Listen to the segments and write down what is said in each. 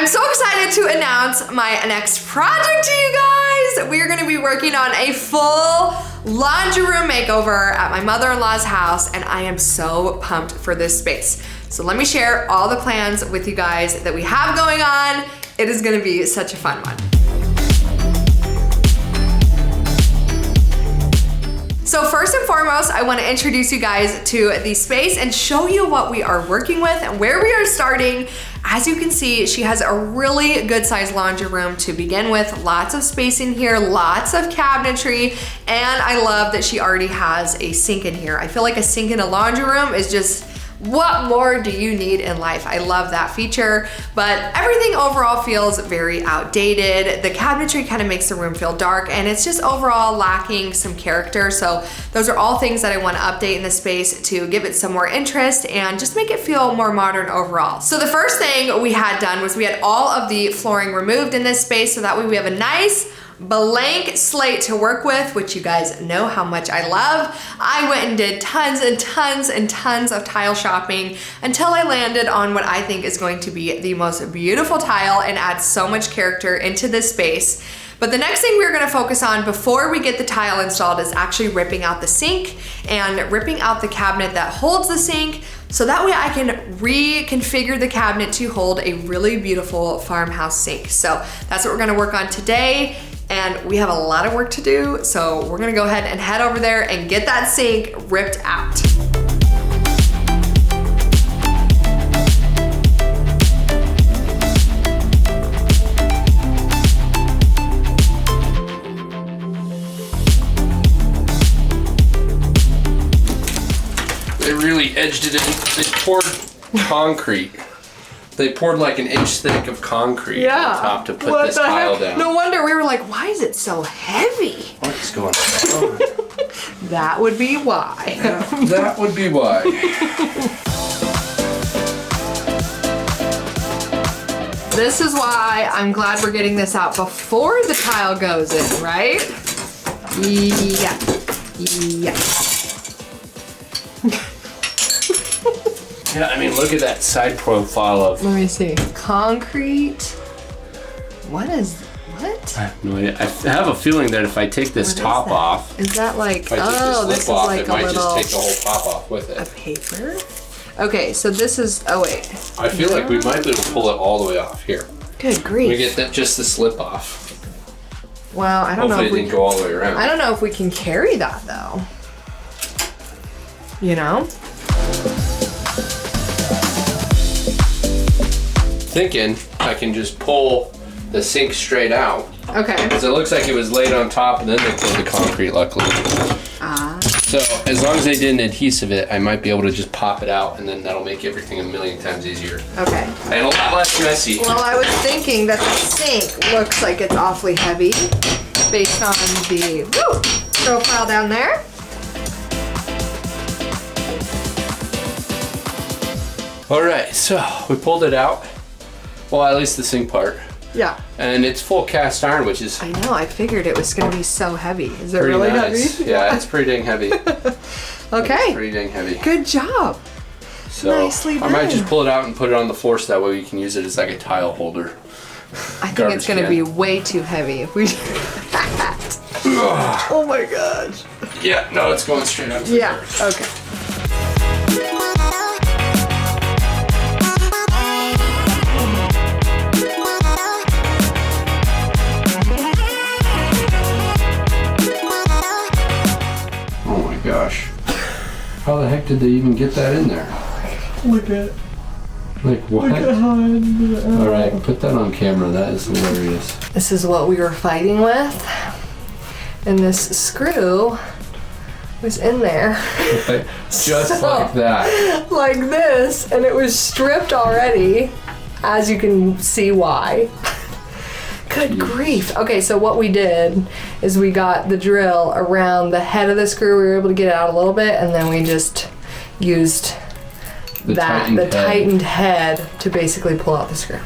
so excited to announce my next project to you guys. We are gonna be working on a full laundry room makeover at my mother-in-law's house, and I am so pumped for this space. So let me share all the plans with you guys that we have going on. It is gonna be such a fun one. So first and foremost, I want to introduce you guys to the space and show you what we are working with and where we are starting. As you can see, she has a really good sized laundry room to begin with. Lots of space in here, lots of cabinetry, and I love that she already has a sink in here. I feel like a sink in a laundry room is just, what more do you need in life? I love that feature, but everything overall feels very outdated. The cabinetry kind of makes the room feel dark, and it's just overall lacking some character. So those are all things that I want to update in the space to give it some more interest and just make it feel more modern overall. So the first thing we had done was we had all of the flooring removed in this space, so that way we have a nice blank slate to work with, which you guys know how much I love. I went and did tons and tons and tons of tile shopping until I landed on what I think is going to be the most beautiful tile and add so much character into this space. But the next thing we're gonna focus on before we get the tile installed is actually ripping out the sink and ripping out the cabinet that holds the sink, so that way I can reconfigure the cabinet to hold a really beautiful farmhouse sink. So that's what we're gonna work on today. And we have a lot of work to do, so we're gonna go ahead and head over there and get that sink ripped out. They really edged it in. They poured concrete. They poured like an inch thick of concrete on top to put this tile down. No wonder we were like, why is it so heavy? What is going on? That would be why. That would be why. This is why I'm glad we're getting this out before the tile goes in, right? Yeah. Yeah. Yeah, I mean, look at that side profile of... Let me see. Concrete. What? I have no idea. I have a feeling that if I take this top off... Is that like... If I take this lip off, it might just take the whole top off with it. A paper? Okay, so this is... Oh, wait. I feel like we might be able to pull it all the way off here. Good grief. We get that, just the slip off. Well, I don't know if Hopefully it didn't go all the way around. I don't know if we can carry that, though. You know? Thinking I can just pull the sink straight out. Okay. Because it looks like it was laid on top and then they poured the concrete, luckily. Ah. So as long as they didn't adhesive it, I might be able to just pop it out, and then that'll make everything a million times easier. Okay. And a lot less messy. Well, I was thinking that the sink looks like it's awfully heavy based on the profile down there. All right, so we pulled it out. Well, at least the sink part. Yeah. And it's full cast iron, which is... I know, I figured it was gonna be so heavy. Is it pretty really nice. heavy? Yeah, it's pretty dang heavy. Okay. It's pretty dang heavy. Good job. So Nicely done. I might just pull it out and put it on the floor so that way we can use it as like a tile holder. I think it's gonna be way too heavy if we do that. Oh my gosh. Yeah, no, it's going straight up. Yeah, okay. Gosh. How the heck did they even get that in there? Look at Like what? Alright, put that on camera. That is hilarious. This is what we were fighting with. And this screw was in there. Just like that. Like this. And it was stripped already. As you can see why. Good grief. Okay, so what we did is we got the drill around the head of the screw. We were able to get it out a little bit, and then we just used the tightened head to basically pull out the screw.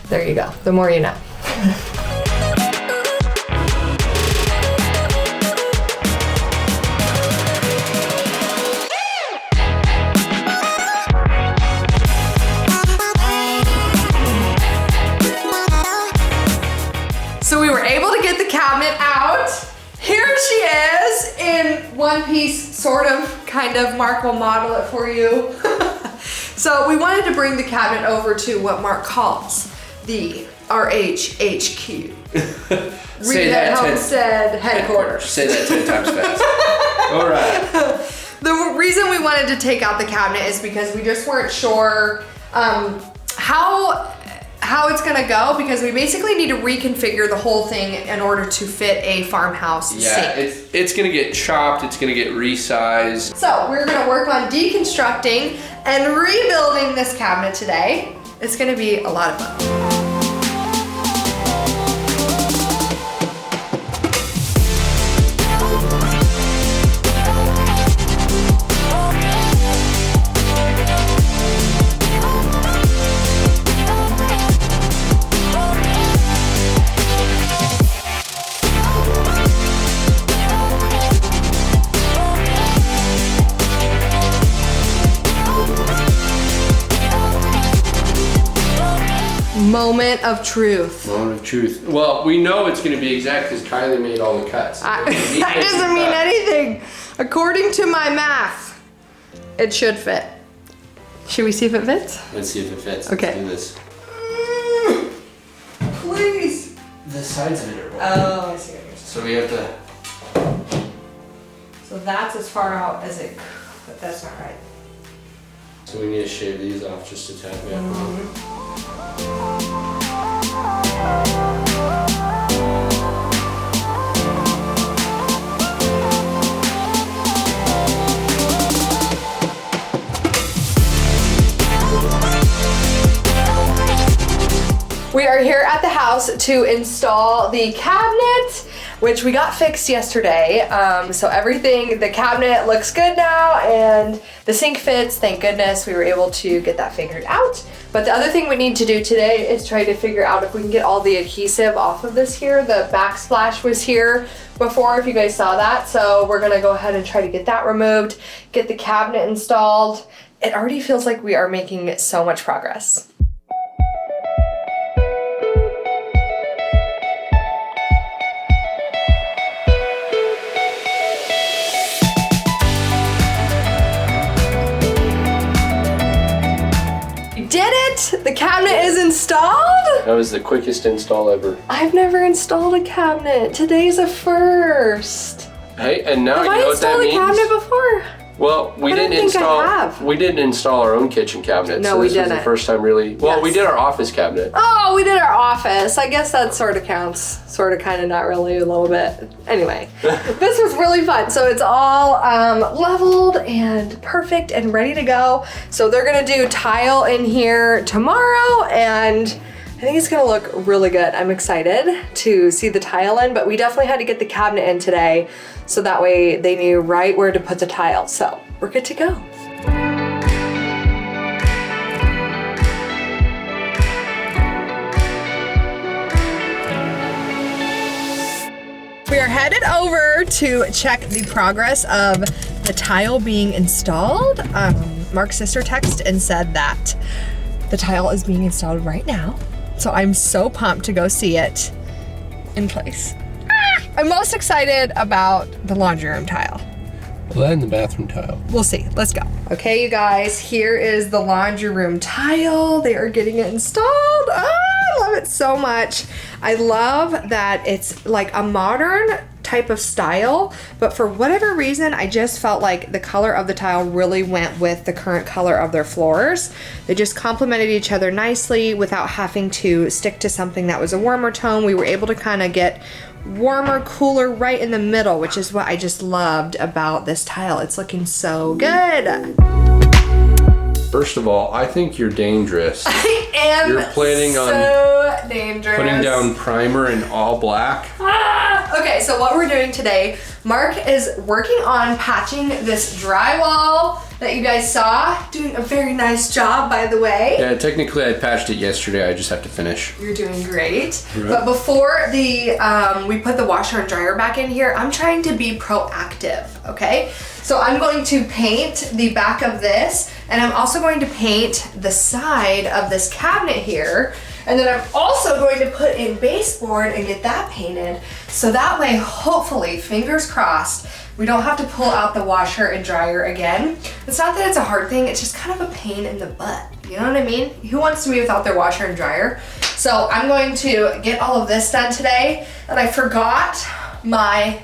There you go. The more you know. cabinet out. Here she is in one piece, sort of, kind of. Mark will model it for you. So we wanted to bring the cabinet over to what Mark calls the RHHQ. Reed Homestead headquarters. Say that 10 times fast. All right. The reason we wanted to take out the cabinet is because we just weren't sure how it's gonna go, because we basically need to reconfigure the whole thing in order to fit a farmhouse sink. It's gonna get chopped, it's gonna get resized. So we're gonna work on deconstructing and rebuilding this cabinet today. It's gonna be a lot of fun. Moment of truth. Moment of truth. Well, we know it's going to be exact because Kylie made all the cuts. That doesn't mean anything. According to my math, it should fit. Should we see if it fits? Let's see if it fits. Okay. Let's do this. Please. The sides of it are wrong. Oh, I see what you're saying. So we have to... So that's as far out as it could, but that's not right. So we need to shave these off just a tad bit. We are here at the house to install the cabinet, which we got fixed yesterday. So everything, the cabinet looks good now and the sink fits, thank goodness. We were able to get that figured out. But the other thing we need to do today is try to figure out if we can get all the adhesive off of this here. The backsplash was here before, if you guys saw that. So we're gonna go ahead and try to get that removed, get the cabinet installed. It already feels like we are making so much progress. The cabinet is installed? That was the quickest install ever. I've never installed a cabinet. Today's a first. Hey, and now Have you know what that means? Have I installed a cabinet before? Well, we didn't install our own kitchen cabinet. No, so we this didn't. was the first time really. Well, Yes. we did our office cabinet. Oh, we did our office. I guess that sort of counts. Sort of, kind of, not really, a little bit. Anyway, this was really fun. So it's all leveled and perfect and ready to go. So they're gonna do tile in here tomorrow, and I think it's gonna look really good. I'm excited to see the tile in, but we definitely had to get the cabinet in today, so that way they knew right where to put the tile. So we're good to go. We are headed over to check the progress of the tile being installed. Mark's sister texted and said that the tile is being installed right now. So I'm so pumped to go see it in place. I'm most excited about the laundry room tile. Well, that and the bathroom tile. We'll see. Let's go. Okay, you guys, here is the laundry room tile. They are getting it installed. I love it so much. I love that it's like a modern type of style, but for whatever reason, I just felt like the color of the tile really went with the current color of their floors. They just complemented each other nicely without having to stick to something that was a warmer tone. We were able to kind of get warmer, cooler right in the middle, which is what I just loved about this tile. It's looking so good. First of all, I think you're dangerous. I am. You're planning so dangerous. Putting down primer in all black. Okay, so what we're doing today, Mark is working on patching this drywall that you guys saw. Doing a very nice job, by the way. Yeah, technically I patched it yesterday. I just have to finish. You're doing great. Right. But before we put the washer and dryer back in here, I'm trying to be proactive, okay? So I'm going to paint the back of this, and I'm also going to paint the side of this cabinet here. And then I'm also going to put in baseboard and get that painted. So that way, hopefully, fingers crossed, we don't have to pull out the washer and dryer again. It's not that it's a hard thing, it's just kind of a pain in the butt. You know what I mean? Who wants to be without their washer and dryer? So I'm going to get all of this done today. And I forgot my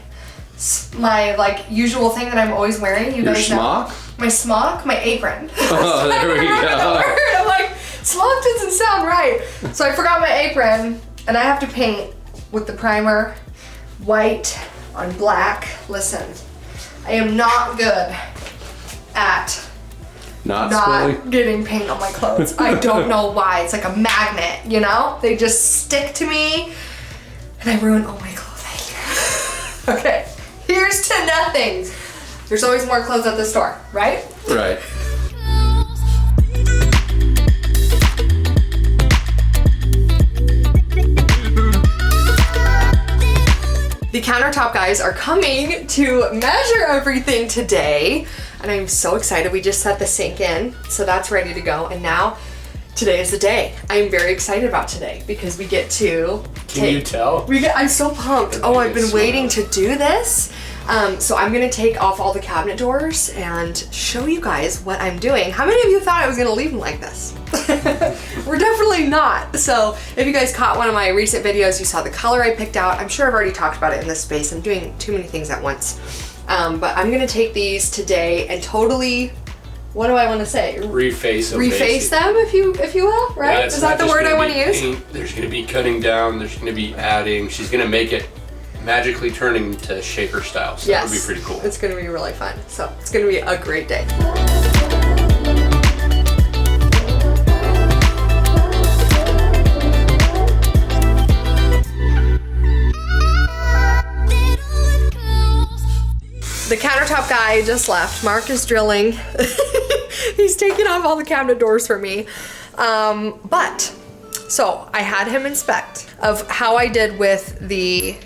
like usual thing that I'm always wearing. You guys know. My smock? My apron. Oh, there we go. I'm like, smock doesn't sound right. So I forgot my apron, and I have to paint with the primer white on black. Listen, I am not good at not getting paint on my clothes. I don't know why. It's like a magnet, you know? They just stick to me, and I ruin all my clothing. Okay, here's to nothing. There's always more clothes at the store, right? Right. The countertop guys are coming to measure everything today, and I'm so excited. We just set the sink in, so that's ready to go, and now today is the day. I'm very excited about today because we get to Can you tell? I'm so pumped. Oh, I've been waiting to do this. So I'm gonna take off all the cabinet doors and show you guys what I'm doing. How many of you thought I was gonna leave them like this? We're definitely not. So if you guys caught one of my recent videos, you saw the color I picked out. I'm sure I've already talked about it in this space. I'm doing too many things at once. But I'm gonna take these today and totally, what do I want to say? Reface them. Reface them, if you will, right? Yeah, is that the word I want to use? Paint. There's gonna be cutting down, there's gonna be adding. She's gonna make it magically turning to shaker style. So yes, that would be pretty cool. It's gonna be really fun. So it's gonna be a great day. The countertop guy just left. Mark is drilling. He's taking off all the cabinet doors for me. So I had him inspect of how I did with the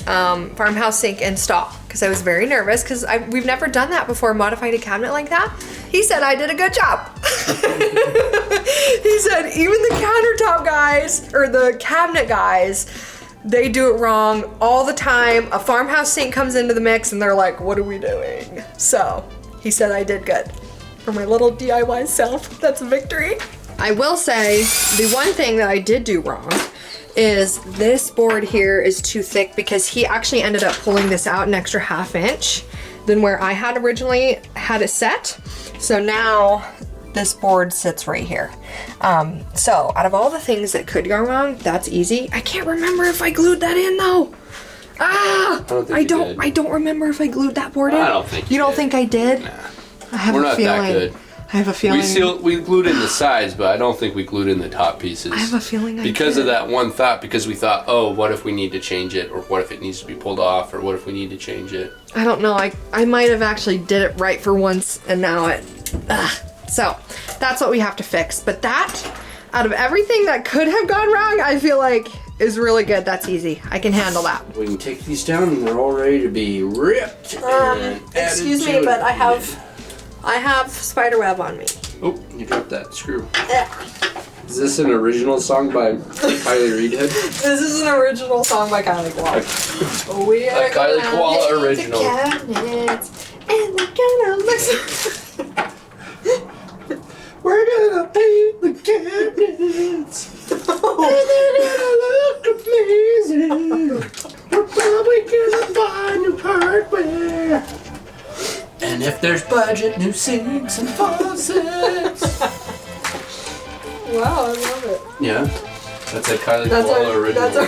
farmhouse sink install, because I was very nervous because we've never done that before, modified a cabinet like that. He said I did a good job. He said even the countertop guys, or the cabinet guys, they do it wrong all the time. A farmhouse sink comes into the mix and they're like, what are we doing? So he said I did good. For my little DIY self, that's a victory. I will say the one thing that I did do wrong is this board here is too thick, because he actually ended up pulling this out an extra ½ inch than where I had originally had it set. So now this board sits right here. So out of all the things that could go wrong, that's easy. I can't remember if I glued that in though. I don't remember if I glued that board in. I don't think you don't think I did? Nah. I have We're a not feeling. that good. I have a feeling. We glued in the sides, but I don't think we glued in the top pieces. I have a feeling I because did. of that one thought, because we thought, oh, what if we need to change it, or what if it needs to be pulled off, or what if we need to change it? I don't know. I might have actually did it right for once, and now it. So that's what we have to fix. But that, out of everything that could have gone wrong, I feel like is really good. That's easy. I can handle that. We can take these down, and they're all ready to be ripped. Excuse me, but I have spider web on me. Oh, you dropped that screw. Is this an original song by Kylie Reid? This is an original song by Kylie Koala. We are Kylie Koala original. The cabinets, and they're gonna look. We're gonna paint the cabinets, and they're gonna look amazing. We're probably gonna buy new hardware. And if there's budget, new sinks and faucets. Wow, I love it. Yeah, that's a Kylie Koala original.